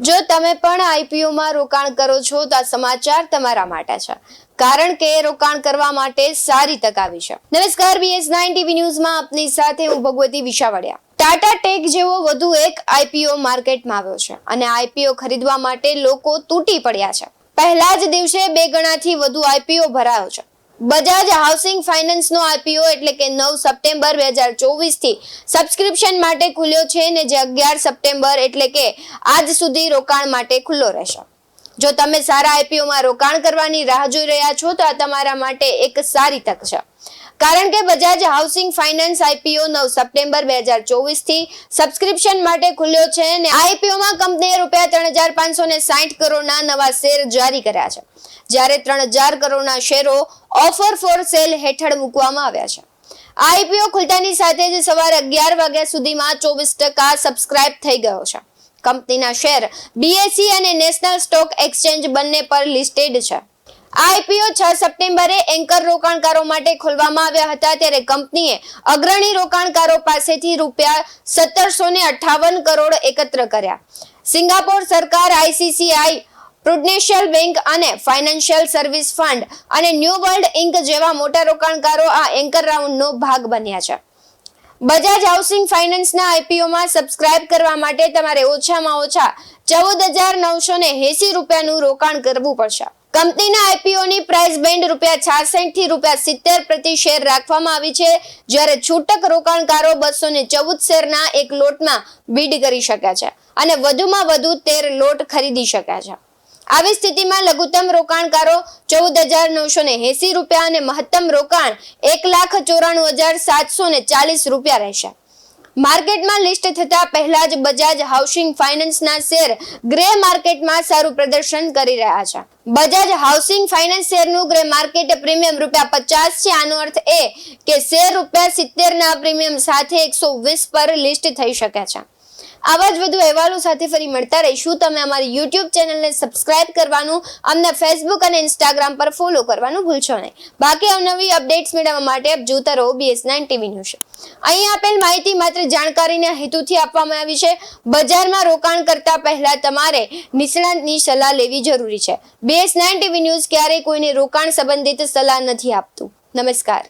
જો તમે પણ આઈપીઓ માં રોકાણ કરો છો તો આ સમાચાર તમારા માટે છે, કારણ કે રોકાણ કરવા માટે સારી તક આવી છે। નમસ્કાર, BS9 TV ન્યૂઝમાં આપની સાથે હું ભગવતી વિશાવડિયા। ટાટા ટેક જેવો વધુ એક આઈપીઓ માર્કેટમાં આવ્યો છે અને આઈપીઓ ખરીદવા માટે લોકો તૂટી પડ્યા છે। પહેલા જ દિવસે 2 ગણાથી વધુ આઈપીઓ ભરાયો છે। બજાજ હાઉસિંગ ફાઇનાન્સ નો આઈપીઓ એટલે કે 9 સપ્ટેમ્બર 2024 થી સબસ્ક્રિપ્શન માટે ખુલ્યો છે ને જે 11 સપ્ટેમ્બર એટલે કે આજ સુધી રોકાણ માટે ખુલ્લો રહેશે। જો તમે સારા આઈપીઓ માં રોકાણ કરવાની રાહ જોઈ રહ્યા છો તો આ તમારા માટે એક સારી તક છે, કારણ કે Bajaj housing finance IPO 9 September 2024 થી સબસ્ક્રિપ્શન માટે ખુલ્યો છે અને આઈપીઓ માં કંપનીએ ₹3560 કરોડના નવા શેર જારી કર્યા છે, જ્યારે 3000 કરોડના શેરો ઓફર ફોર સેલ હેઠળ મૂકવામાં આવ્યા છે। આઈપીઓ ખુલતાની સાથે જ સવારે 11 વાગ્યા સુધીમાં 24% સબસ્ક્રાઇબ થઈ ગયો છે। કંપનીના શેર બીએસઈ અને નેશનલ સ્ટોક એક્સચેન્જ બંને પર લિસ્ટેડ છે। આઈપીઓ 6 સપ્ટેમ્બરે એન્કર રોકાણકારો માટે ખોલવામાં આવ્યા હતા, ત્યારે કંપનીએ અગ્રણી રોકાણકારો પાસેથી ₹1758 કરોડ એકત્ર કર્યા। સિંગાપોર સરકાર, આઈસીસીઆઈ પ્રુડેન્શિયલ બેંક અને ફાઇનાન્શિયલ સર્વિસ ફંડ અને ન્યૂ વર્લ્ડ ઇન્ક જેવા મોટા રોકાણકારો આ એન્કર રાઉન્ડનો ભાગ બન્યા છે। બજાજ હાઉસિંગ ફાઇનાન્સના આઈપીઓમાં સબસ્ક્રાઇબ કરવા માટે તમારે ઓછામાં ઓછા ₹14,980 રોકાણ કરવું પડશે। કંપનીના આઈપીઓની પ્રાઇસ બેન્ડ ₹66 થી ₹70 પ્રતિ શેર રાખવામાં આવી છે, જ્યારે છૂટક રોકાણકારો 214 શેરના એક લોટમાં બીડ કરી શકે છે અને વધુમાં વધુ 13 લોટ ખરીદી શકે છે। આવી સ્થિતિમાં લઘુત્તમ રોકાણકારો ₹14,980 અને મહત્તમ રોકાણ ₹1,94,740 રહેશે। માર્કેટમાં લિસ્ટ થતા પહેલા જ બજાજ હાઉસિંગ ફાઇનાન્સના શેર ગ્રે માર્કેટમાં સારું પ્રદર્શન કરી રહ્યા છે। બજાજ હાઉસિંગ ફાઇનાન્સ શેરનું ગ્રે માર્કેટ પ્રીમિયમ ₹50 છે। આનો અર્થ એ કે શેર ₹70 ના પ્રીમિયમ સાથે 120 પર લિસ્ટ થઈ શકે છે। આવા જ વધુ અહેવાલો સાથે ફરી મળતા રહીશું। તમે અમારી YouTube ચેનલને સબસ્ક્રાઇબ કરવાનું, અમને Facebook અને Instagram પર ફોલો કરવાનું ભૂલશો નહીં। બાકી અવનવી અપડેટ્સ મેળવવા માટે આપ જોતા રહો BS9 TV ન્યૂઝ। અહીં આપેલ માહિતી માત્ર જાણકારીના હેતુથી આપવામાં આવી છે। બજારમાં રોકાણ કરતા પહેલા તમારે નિષ્ણાતની સલાહ લેવી જરૂરી છે। BS9 TV ન્યૂઝ ક્યારેય કોઈને રોકાણ સંબંધિત સલાહ નથી આપતું। નમસ્કાર।